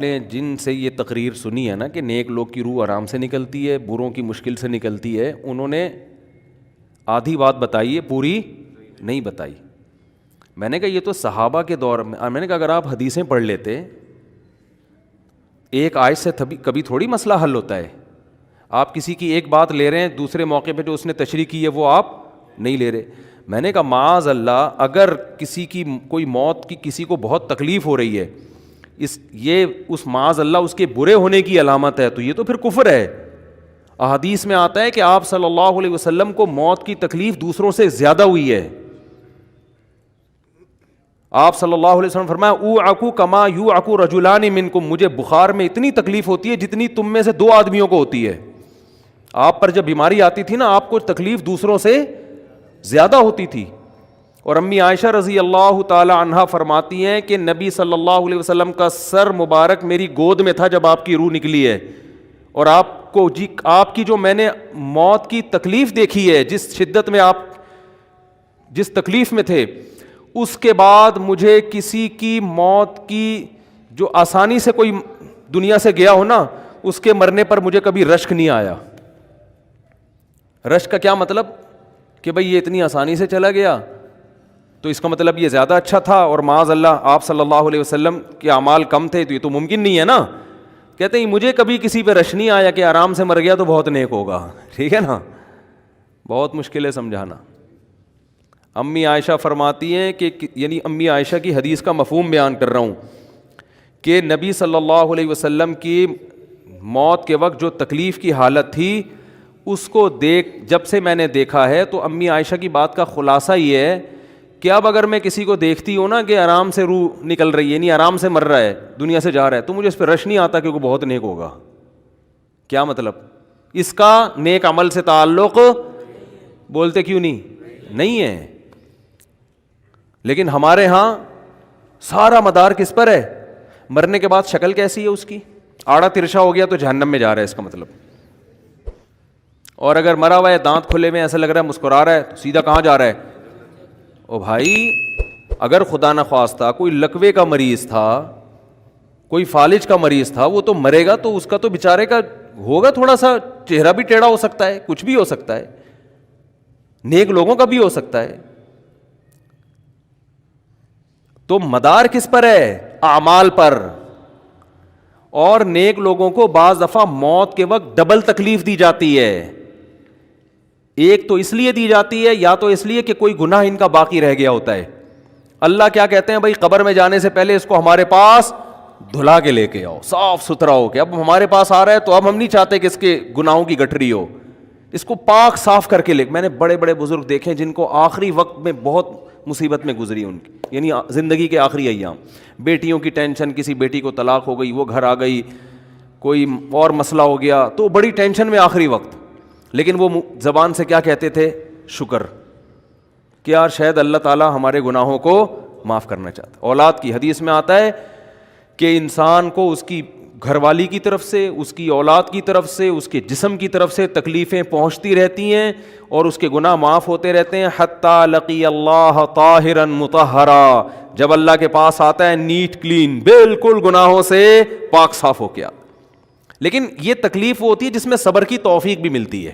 نے جن سے یہ تقریر سنی ہے نا کہ نیک لوگ کی روح آرام سے نکلتی ہے, بروں کی مشکل سے نکلتی ہے, انہوں نے آدھی بات بتائی ہے, پوری نہیں بتائی. میں نے کہا یہ تو صحابہ کے دور میں نے کہا اگر آپ حدیثیں پڑھ لیتے, ایک آیت سے کبھی تھوڑی مسئلہ حل ہوتا ہے. آپ کسی کی ایک بات لے رہے ہیں, دوسرے موقع پہ جو اس نے تشریح کی ہے وہ آپ نہیں لے رہے. میں نے کہا معاذ اللہ, اگر کسی کی کوئی موت کی کسی کو بہت تکلیف ہو رہی ہے, یہ اس معاذ اللہ اس کے برے ہونے کی علامت ہے, تو یہ تو پھر کفر ہے. احادیث میں آتا ہے کہ آپ صلی اللہ علیہ وسلم کو موت کی تکلیف دوسروں سے زیادہ ہوئی ہے. آپ صلی اللہ علیہ وسلم فرمایا اوعکو کما یوعکو رجلان منکم, مجھے بخار میں اتنی تکلیف ہوتی ہے جتنی تم میں سے 2 آدمیوں کو ہوتی ہے. آپ پر جب بیماری آتی تھی نا, آپ کو تکلیف دوسروں سے زیادہ ہوتی تھی. اور امی عائشہ رضی اللہ تعالی عنہا فرماتی ہیں کہ نبی صلی اللہ علیہ وسلم کا سر مبارک میری گود میں تھا جب آپ کی روح نکلی ہے, اور آپ کی جو میں نے موت کی تکلیف دیکھی ہے, جس شدت میں آپ جس تکلیف میں تھے, اس کے بعد مجھے کسی کی موت کی جو آسانی سے کوئی دنیا سے گیا ہو نا, اس کے مرنے پر مجھے کبھی رشک نہیں آیا. رشک کا کیا مطلب کہ بھئی یہ اتنی آسانی سے چلا گیا تو اس کا مطلب یہ زیادہ اچھا تھا, اور معاذ اللہ آپ صلی اللہ علیہ وسلم کے اعمال کم تھے, تو یہ تو ممکن نہیں ہے نا. کہتے ہیں مجھے کبھی کسی پہ رش نہیں آیا کہ آرام سے مر گیا تو بہت نیک ہوگا. ٹھیک ہے نا, بہت مشکل ہے سمجھانا. امی عائشہ فرماتی ہیں کہ یعنی امی عائشہ کی حدیث کا مفہوم بیان کر رہا ہوں کہ نبی صلی اللہ علیہ وسلم کی موت کے وقت جو تکلیف کی حالت تھی, اس کو جب سے میں نے دیکھا ہے, تو امی عائشہ کی بات کا خلاصہ یہ ہے کہ اب اگر میں کسی کو دیکھتی ہوں نا کہ آرام سے روح نکل رہی ہے, یعنی آرام سے مر رہا ہے, دنیا سے جا رہا ہے, تو مجھے اس پہ رش نہیں آتا کہ وہ بہت نیک ہوگا. کیا مطلب, اس کا نیک عمل سے تعلق بولتے کیوں نہیں ہے. لیکن ہمارے ہاں سارا مدار کس پر ہے, مرنے کے بعد شکل کیسی ہے اس کی, آڑا ترشا ہو گیا تو جہنم میں جا رہا ہے, اس کا مطلب. اور اگر مرا ہوا ہے, دانت کھلے میں, ایسا لگ رہا ہے مسکرا رہا ہے, تو سیدھا کہاں جا رہا ہے. او بھائی, اگر خدا نخواستہ کوئی لکوے کا مریض تھا, کوئی فالج کا مریض تھا, وہ تو مرے گا تو اس کا تو بیچارے کا ہوگا تھوڑا سا چہرہ بھی ٹیڑھا ہو سکتا ہے, کچھ بھی ہو سکتا ہے, نیک لوگوں کا بھی ہو سکتا ہے. تو مدار کس پر ہے, اعمال پر. اور نیک لوگوں کو بعض دفعہ موت کے وقت ڈبل تکلیف دی جاتی ہے. ایک تو اس لیے دی جاتی ہے, یا تو اس لیے کہ کوئی گناہ ان کا باقی رہ گیا ہوتا ہے. اللہ کیا کہتے ہیں, بھائی قبر میں جانے سے پہلے اس کو ہمارے پاس دھلا کے لے کے آؤ, صاف ستھرا ہو کے. اب ہمارے پاس آ رہا ہے تو اب ہم نہیں چاہتے کہ اس کے گناہوں کی گٹھری ہو, اس کو پاک صاف کر کے لے. میں نے بڑے بڑے بزرگ دیکھے جن کو آخری وقت میں بہت مصیبت میں گزری ان کی, یعنی زندگی کے آخری ایام, بیٹیوں کی ٹینشن, کسی بیٹی کو طلاق ہو گئی, وہ گھر آ گئی, کوئی اور مسئلہ ہو گیا, تو بڑی ٹینشن میں آخری وقت. لیکن وہ زبان سے کیا کہتے تھے, شکر, کہ یار شاید اللہ تعالیٰ ہمارے گناہوں کو معاف کرنا چاہتا. اولاد کی حدیث میں آتا ہے کہ انسان کو اس کی گھر والی کی طرف سے, اس کی اولاد کی طرف سے, اس کے جسم کی طرف سے تکلیفیں پہنچتی رہتی ہیں, اور اس کے گناہ معاف ہوتے رہتے ہیں, حتی لقی اللہ طاہرا مطہرا, جب اللہ کے پاس آتا ہے نیٹ کلین, بالکل گناہوں سے پاک صاف ہو کے. لیکن یہ تکلیف وہ ہوتی ہے جس میں صبر کی توفیق بھی ملتی ہے,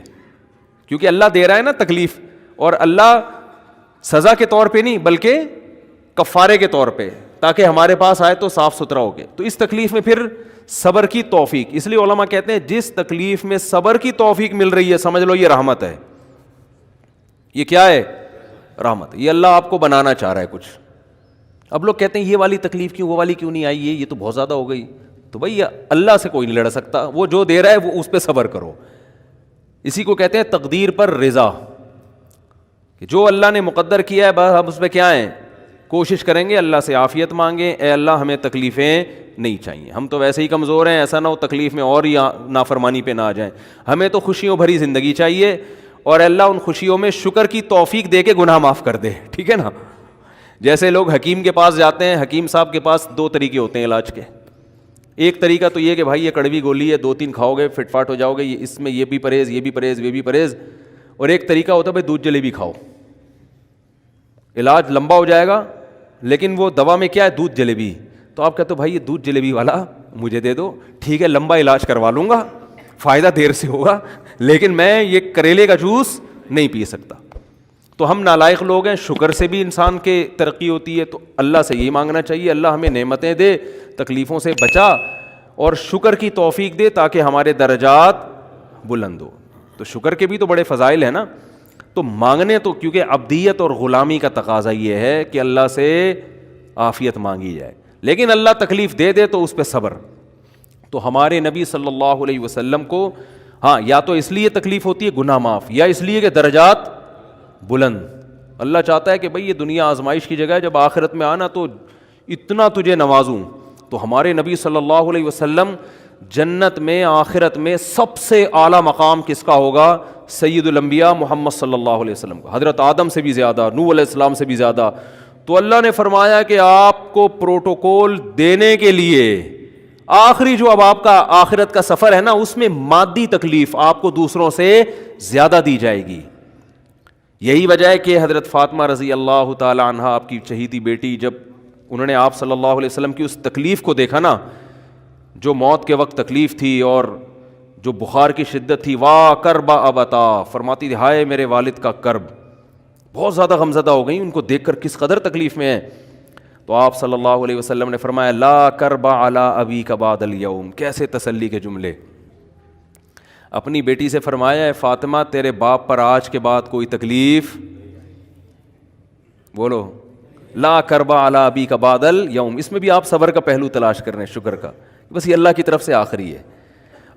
کیونکہ اللہ دے رہا ہے نا تکلیف, اور اللہ سزا کے طور پہ نہیں بلکہ کفارے کے طور پہ, تاکہ ہمارے پاس آئے تو صاف ستھرا ہو گئے. تو اس تکلیف میں پھر صبر کی توفیق, اس لیے علماء کہتے ہیں جس تکلیف میں صبر کی توفیق مل رہی ہے, سمجھ لو یہ رحمت ہے. یہ کیا ہے, رحمت. یہ اللہ آپ کو بنانا چاہ رہا ہے کچھ. اب لوگ کہتے ہیں یہ والی تکلیف کیوں, وہ والی کیوں نہیں آئی, یہ تو بہت زیادہ ہو گئی. تو بھائی اللہ سے کوئی نہیں لڑ سکتا, وہ جو دے رہا ہے وہ اس پہ صبر کرو. اسی کو کہتے ہیں تقدیر پر رضا, کہ جو اللہ نے مقدر کیا ہے بس ہم اس پہ کیا ہیں, کوشش کریں گے, اللہ سے عافیت مانگیں, اے اللہ ہمیں تکلیفیں نہیں چاہیے, ہم تو ویسے ہی کمزور ہیں, ایسا نہ ہو تکلیف میں اور ہی نافرمانی پہ نہ آ جائیں, ہمیں تو خوشیوں بھری زندگی چاہیے, اور اللہ ان خوشیوں میں شکر کی توفیق دے کے گناہ معاف کر دے. ٹھیک ہے نا. جیسے لوگ حکیم کے پاس جاتے ہیں, حکیم صاحب کے پاس 2 طریقے ہوتے ہیں علاج کے. ایک طریقہ تو یہ کہ بھائی یہ کڑوی گولی ہے, 2-3 کھاؤ گے فٹ فاٹ ہو جاؤ گے, اس میں یہ بھی پرہیز, یہ بھی پرہیز, یہ بھی پرہیز. اور ایک طریقہ ہوتا ہے بھائی دودھ جلیبی کھاؤ, علاج لمبا ہو جائے گا, لیکن وہ دوا میں کیا ہے, دودھ جلیبی. تو آپ کہتے ہو بھائی یہ دودھ جلیبی والا مجھے دے دو, ٹھیک ہے لمبا علاج کروا لوں گا, فائدہ دیر سے ہوگا, لیکن میں یہ کریلے کا جوس نہیں پی سکتا. تو ہم نالائق لوگ ہیں. شکر سے بھی انسان کے ترقی ہوتی ہے, تو اللہ سے یہی مانگنا چاہیے اللہ ہمیں نعمتیں دے, تکلیفوں سے بچا, اور شکر کی توفیق دے تاکہ ہمارے درجات بلند ہو. تو شکر کے بھی تو بڑے فضائل ہیں نا. تو مانگنے تو, کیونکہ عبدیت اور غلامی کا تقاضا یہ ہے کہ اللہ سے عافیت مانگی جائے, لیکن اللہ تکلیف دے دے تو اس پہ صبر. تو ہمارے نبی صلی اللہ علیہ وسلم کو ہاں یا تو اس لیے تکلیف ہوتی ہے گناہ معاف, یا اس لیے کہ درجات بلند. اللہ چاہتا ہے کہ بھئی یہ دنیا آزمائش کی جگہ ہے, جب آخرت میں آنا تو اتنا تجھے نوازوں. تو ہمارے نبی صلی اللہ علیہ وسلم جنت میں آخرت میں سب سے اعلیٰ مقام کس کا ہوگا؟ سید الانبیاء محمد صلی اللہ علیہ وسلم کا, حضرت آدم سے بھی زیادہ, نوح علیہ السلام سے بھی زیادہ. تو اللہ نے فرمایا کہ آپ کو پروٹوکول دینے کے لیے آخری جو اب آپ کا آخرت کا سفر ہے نا, اس میں مادی تکلیف آپ کو دوسروں سے زیادہ دی جائے گی. یہی وجہ ہے کہ حضرت فاطمہ رضی اللہ تعالی عنہ, آپ کی چہیتی بیٹی, جب انہوں نے آپ صلی اللہ علیہ وسلم کی اس تکلیف کو دیکھا نا, جو موت کے وقت تکلیف تھی اور جو بخار کی شدت تھی, واہ کرب ابتا, فرماتی تھی ہائے میرے والد کا کرب. بہت زیادہ غمزدہ ہو گئیں ان کو دیکھ کر کس قدر تکلیف میں ہے. تو آپ صلی اللہ علیہ وسلم نے فرمایا لا کرب علی ابیک بعد الیوم. کیسے تسلی کے جملے. اپنی بیٹی سے فرمایا ہے فاطمہ تیرے باپ پر آج کے بعد کوئی تکلیف, بولو لا کرب علی ابیک بعد الیوم. اس میں بھی آپ صبر کا پہلو تلاش کر رہے ہیں, شکر کا, بس یہ اللہ کی طرف سے آخری ہے.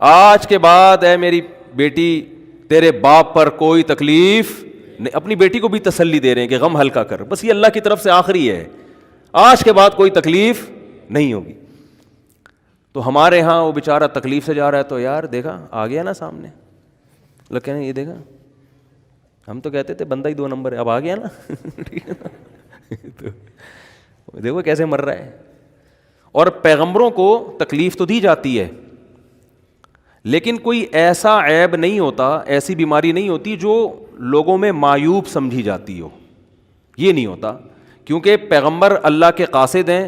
آج کے بعد اے میری بیٹی تیرے باپ پر کوئی تکلیف نہیں. اپنی بیٹی کو بھی تسلی دے رہے ہیں کہ غم ہلکا کر, بس یہ اللہ کی طرف سے آخری ہے, آج کے بعد کوئی تکلیف نہیں ہوگی. تو ہمارے ہاں وہ بیچارہ تکلیف سے جا رہا ہے, تو یار دیکھا آ گیا نا سامنے, لوگ کہہ رہے ہیں یہ دیکھا, ہم تو کہتے تھے بندہ ہی 2 نمبر ہے, اب آ گیا نا تو دیکھو کیسے مر رہا ہے. اور پیغمبروں کو تکلیف تو دی جاتی ہے, لیکن کوئی ایسا عیب نہیں ہوتا, ایسی بیماری نہیں ہوتی جو لوگوں میں معیوب سمجھی جاتی ہو, یہ نہیں ہوتا. کیونکہ پیغمبر اللہ کے قاصد ہیں,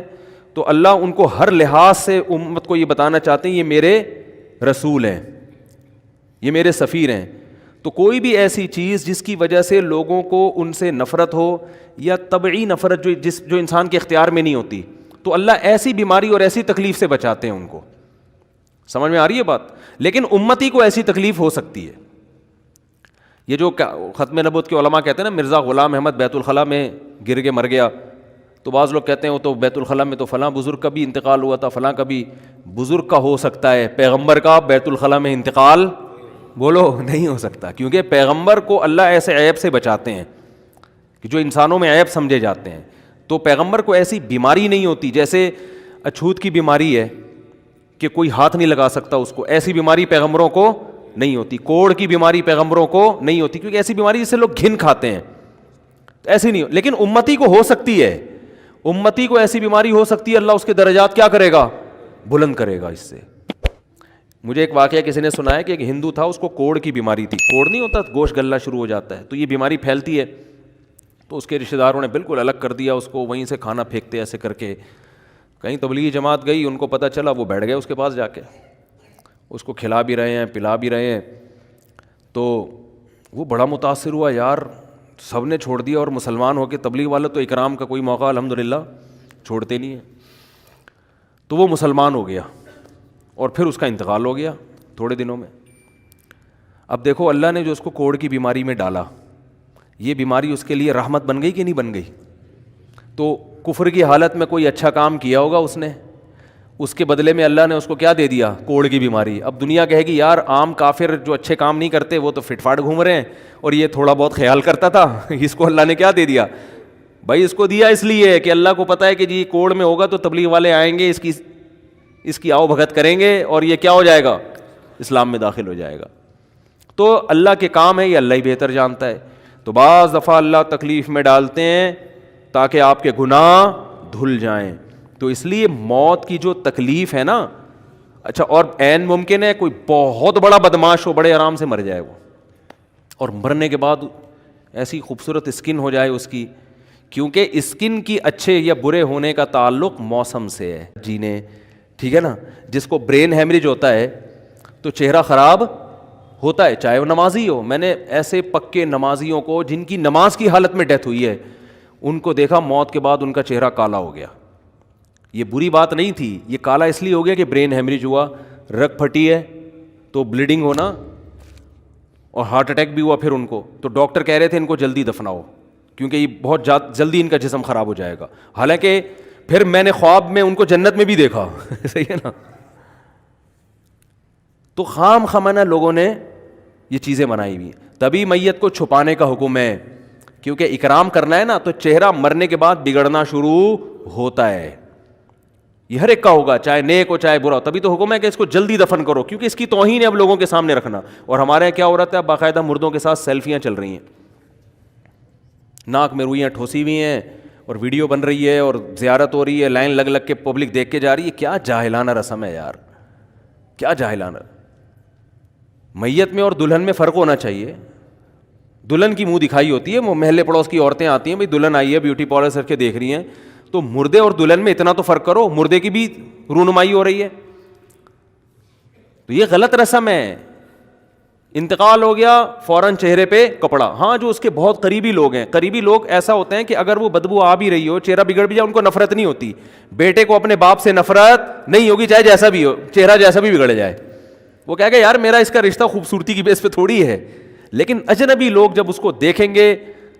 تو اللہ ان کو ہر لحاظ سے امت کو یہ بتانا چاہتے ہیں یہ میرے رسول ہیں, یہ میرے سفیر ہیں. تو کوئی بھی ایسی چیز جس کی وجہ سے لوگوں کو ان سے نفرت ہو, یا طبعی نفرت جو انسان کے اختیار میں نہیں ہوتی, تو اللہ ایسی بیماری اور ایسی تکلیف سے بچاتے ہیں ان کو. سمجھ میں آ رہی ہے بات؟ لیکن امتی کو ایسی تکلیف ہو سکتی ہے. یہ جو ختم نبوت کے علماء کہتے ہیں نا مرزا غلام احمد بیت الخلاء میں گر کے مر گیا, تو بعض لوگ کہتے ہیں وہ تو بیت الخلاء میں تو فلاں بزرگ کا بھی انتقال ہوا تھا, فلاں کا بھی. بزرگ کا ہو سکتا ہے, پیغمبر کا بیت الخلاء میں انتقال بولو نہیں ہو سکتا, کیونکہ پیغمبر کو اللہ ایسے عیب سے بچاتے ہیں کہ جو انسانوں میں عیب سمجھے جاتے ہیں. تو پیغمبر کو ایسی بیماری نہیں ہوتی, جیسے اچھوت کی بیماری ہے کہ کوئی ہاتھ نہیں لگا سکتا اس کو, ایسی بیماری پیغمبروں کو نہیں ہوتی. کوڑ کی بیماری پیغمبروں کو نہیں ہوتی, کیونکہ ایسی بیماری جس سے لوگ گھن کھاتے ہیں, ایسی نہیں. لیکن امتی کو ہو سکتی ہے, امتی کو ایسی بیماری ہو سکتی ہے, اللہ اس کے درجات کیا کرے گا؟ بلند کرے گا اس سے. مجھے ایک واقعہ کسی نے سنایا کہ ایک ہندو تھا, اس کو کوڑ کی بیماری تھی. کوڑ نہیں ہوتا گوشت گلنا شروع ہو جاتا ہے, تو یہ بیماری پھیلتی ہے. تو اس کے رشتہ داروں نے بالکل الگ کر دیا اس کو, وہیں سے کھانا پھینکتے ایسے کر کے. کہیں تبلیغی جماعت گئی, ان کو پتہ چلا, وہ بیٹھ گئے اس کے پاس جا کے, اس کو کھلا بھی رہے ہیں پلا بھی رہے ہیں. تو وہ بڑا متاثر ہوا, یار سب نے چھوڑ دیا اور مسلمان ہو کے تبلیغ والا تو اکرام کا کوئی موقع الحمدللہ چھوڑتے نہیں ہیں. تو وہ مسلمان ہو گیا اور پھر اس کا انتقال ہو گیا تھوڑے دنوں میں. اب دیکھو اللہ نے جو اس کو کوڑ کی بیماری میں ڈالا, یہ بیماری اس کے لیے رحمت بن گئی کہ نہیں بن گئی؟ تو کفر کی حالت میں کوئی اچھا کام کیا ہوگا اس نے, اس کے بدلے میں اللہ نے اس کو کیا دے دیا؟ کوڑ کی بیماری. اب دنیا کہے گی یار عام کافر جو اچھے کام نہیں کرتے وہ تو فٹ فاٹ گھوم رہے ہیں, اور یہ تھوڑا بہت خیال کرتا تھا, اس کو اللہ نے کیا دے دیا؟ بھائی اس کو دیا اس لیے کہ اللہ کو پتہ ہے کہ جی کوڑ میں ہوگا تو تبلیغ والے آئیں گے, اس کی آؤ بھگت کریں گے, اور یہ کیا ہو جائے گا؟ اسلام میں داخل ہو جائے گا. تو اللہ کے کام ہے, یہ اللہ ہی بہتر جانتا ہے. تو بعض دفعہ اللہ تکلیف میں ڈالتے ہیں تاکہ آپ کے گناہ دھل جائیں. تو اس لیے موت کی جو تکلیف ہے نا, اچھا اور عین ممکن ہے کوئی بہت بڑا بدماش ہو, بڑے آرام سے مر جائے وہ, اور مرنے کے بعد ایسی خوبصورت اسکن ہو جائے اس کی, کیونکہ اسکن کی اچھے یا برے ہونے کا تعلق موسم سے ہے. جی نے ٹھیک ہے نا. جس کو برین ہیمریج ہوتا ہے تو چہرہ خراب ہوتا ہے, چاہے وہ نمازی ہو. میں نے ایسے پکے نمازیوں کو جن کی نماز کی حالت میں ڈیتھ ہوئی ہے, ان کو دیکھا موت کے بعد ان کا چہرہ کالا ہو گیا. یہ بری بات نہیں تھی, یہ کالا اس لیے ہو گیا کہ برین ہیمریج ہوا, رگ پھٹی ہے تو بلیڈنگ ہونا, اور ہارٹ اٹیک بھی ہوا پھر ان کو. تو ڈاکٹر کہہ رہے تھے ان کو جلدی دفناؤ کیونکہ یہ بہت جلدی ان کا جسم خراب ہو جائے گا. حالانکہ پھر میں نے خواب میں ان کو جنت میں بھی دیکھا. صحیح ہے نا. تو خام خمانہ لوگوں نے یہ چیزیں بنائی ہوئی. تبھی میت کو چھپانے کا حکم ہے, کیونکہ اکرام کرنا ہے نا, تو چہرہ مرنے کے بعد بگڑنا شروع ہوتا ہے. یہ ہر ایک کا ہوگا, چاہے نیک ہو چاہے برا ہو. تبھی تو حکم ہے کہ اس کو جلدی دفن کرو, کیونکہ اس کی توہین ہے اب لوگوں کے سامنے رکھنا. اور ہمارے یہاں کیا ہو رہا ہے, اب باقاعدہ مردوں کے ساتھ سیلفیاں چل رہی ہیں, ناک میں روئیاں ٹھوسی ہوئی ہیں, اور ویڈیو بن رہی ہے, اور زیارت ہو رہی ہے, لائن لگ لگ کے پبلک دیکھ کے جا رہی ہے. کیا جاہلانہ رسم ہے یار, کیا جاہلانہ. میت میں اور دلہن میں فرق ہونا چاہیے. دلہن کی منہ دکھائی ہوتی ہے, وہ محلے پڑوس کی عورتیں آتی ہیں, بھائی دلہن آئی ہے بیوٹی پارلر کر کے دیکھ رہی ہیں, تو مردے اور دلہن میں اتنا تو فرق کرو, مردے کی بھی رونمائی ہو رہی ہے. تو یہ غلط رسم ہے. انتقال ہو گیا فوراً چہرے پہ کپڑا. ہاں جو اس کے بہت قریبی لوگ ہیں, قریبی لوگ ایسا ہوتے ہیں کہ اگر وہ بدبو آ بھی رہی ہو, چہرہ بگڑ بھی جائے, ان کو نفرت نہیں ہوتی. بیٹے کو اپنے باپ سے نفرت نہیں ہوگی, چاہے جیسا بھی ہو, چہرہ جیسا بھی بگڑ جائے. وہ کہے گا یار میرا اس کا رشتہ خوبصورتی کی بیس پہ تھوڑی ہے. لیکن اجنبی لوگ جب اس کو دیکھیں گے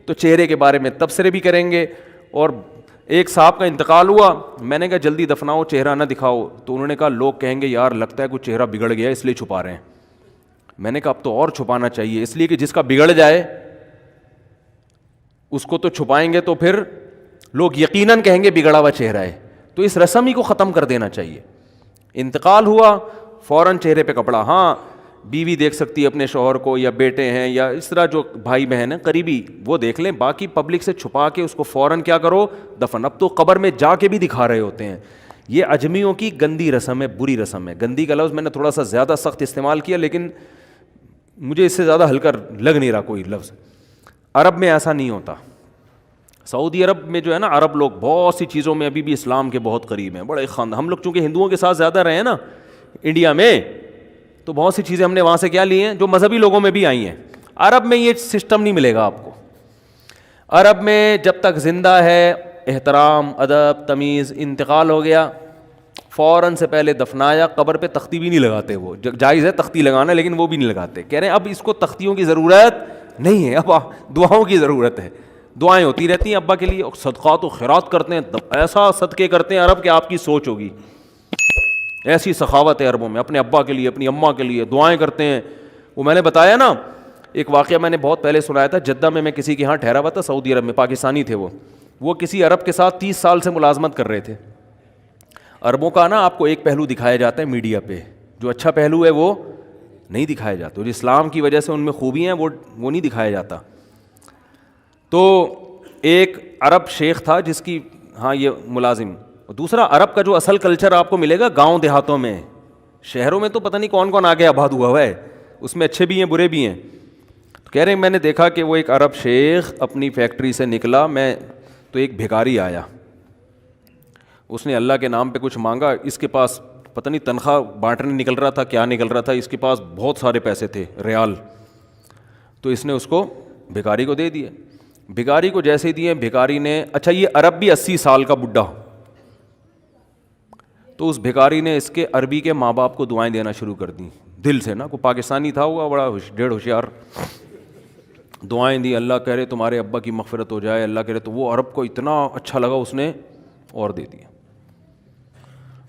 تو چہرے کے بارے میں تبصرے بھی کریں گے. اور ایک صاحب کا انتقال ہوا, میں نے کہا جلدی دفناؤ, چہرہ نہ دکھاؤ. تو انہوں نے کہا لوگ کہیں گے یار لگتا ہے کچھ چہرہ بگڑ گیا اس لیے چھپا رہے ہیں. میں نے کہا اب تو اور چھپانا چاہیے, اس لیے کہ جس کا بگڑ جائے اس کو تو چھپائیں گے تو پھر لوگ یقیناً کہیں گے بگڑا ہوا چہرہ ہے. تو اس رسم ہی کو ختم کر دینا چاہیے. انتقال ہوا فوراً چہرے پہ کپڑا. ہاں بیوی دیکھ سکتی ہے اپنے شوہر کو, یا بیٹے ہیں, یا اس طرح جو بھائی بہن ہیں قریبی, وہ دیکھ لیں. باقی پبلک سے چھپا کے اس کو فوراً کیا کرو, دفن. اب تو قبر میں جا کے بھی دکھا رہے ہوتے ہیں. یہ اجمیوں کی گندی رسم ہے, بری رسم ہے. گندی کا لفظ میں نے تھوڑا سا زیادہ سخت استعمال کیا, لیکن مجھے اس سے زیادہ ہلکا لگ نہیں رہا کوئی لفظ. عرب میں ایسا نہیں ہوتا. سعودی عرب میں جو ہے نا, عرب لوگ بہت سی چیزوں میں ابھی بھی اسلام کے بہت قریب ہیں, بڑے خاندان. ہم لوگ چونکہ ہندوؤں کے ساتھ زیادہ رہے ہیں نا انڈیا میں, تو بہت سی چیزیں ہم نے وہاں سے کیا لی ہیں جو مذہبی لوگوں میں بھی آئی ہیں. عرب میں یہ سسٹم نہیں ملے گا آپ کو. عرب میں جب تک زندہ ہے احترام, ادب, تمیز. انتقال ہو گیا فوراً سے پہلے دفنایا, قبر پہ تختی بھی نہیں لگاتے. وہ جائز ہے تختی لگانا, لیکن وہ بھی نہیں لگاتے. کہہ رہے ہیں اب اس کو تختیوں کی ضرورت نہیں ہے, اب دعاؤں کی ضرورت ہے. دعائیں ہوتی رہتی ہیں ابا کے لیے, صدقات و خیرات کرتے ہیں, ایسا صدقے کرتے ہیں عرب کہ آپ کی سوچ ہوگی. ایسی سخاوت ہے عربوں میں, اپنے ابا کے لیے, اپنی اماں کے لیے دعائیں کرتے ہیں. وہ میں نے بتایا نا ایک واقعہ, میں نے بہت پہلے سنایا تھا. جدہ میں کسی کے ہاں ٹھہرا ہوا تھا, سعودی عرب میں, پاکستانی تھے وہ کسی عرب کے ساتھ 30 سال سے ملازمت کر رہے تھے. عربوں کا نا آپ کو ایک پہلو دکھایا جاتا ہے میڈیا پہ, جو اچھا پہلو ہے وہ نہیں دکھایا جاتا. جو اسلام کی وجہ سے ان میں خوبی ہیں وہ نہیں دکھایا جاتا. تو ایک عرب شیخ تھا جس کی ہاں یہ ملازم. دوسرا عرب کا جو اصل کلچر آپ کو ملے گا گاؤں دیہاتوں میں, شہروں میں تو پتہ نہیں کون کون آگے آباد ہوا ہے, اس میں اچھے بھی ہیں برے بھی ہیں. تو کہہ رہے ہیں میں نے دیکھا کہ وہ ایک عرب شیخ اپنی فیکٹری سے نکلا, میں تو ایک بھکاری آیا, اس نے اللہ کے نام پہ کچھ مانگا. اس کے پاس پتہ نہیں تنخواہ بانٹنے نکل رہا تھا کیا نکل رہا تھا, اس کے پاس بہت سارے پیسے تھے ریال. تو اس نے اس کو بھکاری کو دے دیے. بھکاری کو جیسے ہی دیے, بھکاری نے, اچھا یہ عرب بھی 80 سال کا بڈھا, تو اس بھکاری نے اس کے عربی کے ماں باپ کو دعائیں دینا شروع کر دیں دل سے نا. کوئی پاکستانی تھا ہوا بڑا ڈیڑھ ہوشیار, دعائیں دی, اللہ کہہ رہے تمہارے ابا کی مغفرت ہو جائے, اللہ کہہ رہے. تو وہ عرب کو اتنا اچھا لگا, اس نے اور دے دیا.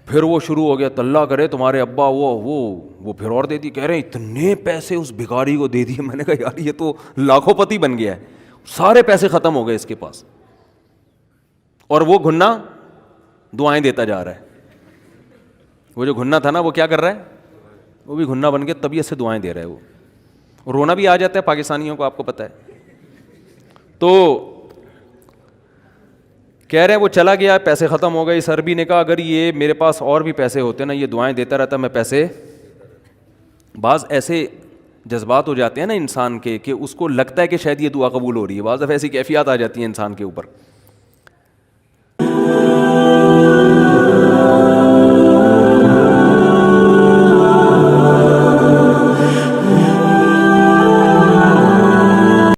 پھر وہ شروع ہو گیا, اللہ کرے تمہارے ابا وہ پھر اور دے دی. کہہ رہے ہیں اتنے پیسے اس بھکاری کو دے دیے. میں نے کہا یار یہ تو لاکھوں پتی بن گیا ہے, سارے پیسے ختم ہو گئے اس کے پاس, اور وہ گھنا دعائیں دیتا جا رہا ہے. وہ جو گھنا تھا نا وہ کیا کر رہا ہے, وہ بھی گھنا بن کے طبیعت سے دعائیں دے رہا ہے. وہ رونا بھی آ جاتا ہے پاکستانیوں کو, آپ کو پتہ ہے. تو کہہ رہے ہیں وہ چلا گیا, پیسے ختم ہو گئے. اس عربی نے کہا اگر یہ میرے پاس اور بھی پیسے ہوتے نا, یہ دعائیں دیتا رہتا, میں پیسے. بعض ایسے جذبات ہو جاتے ہیں نا انسان کے کہ اس کو لگتا ہے کہ شاید یہ دعا قبول ہو رہی ہے, بعض دفعہ ایسی کیفیات آ جاتی ہیں انسان کے اوپر.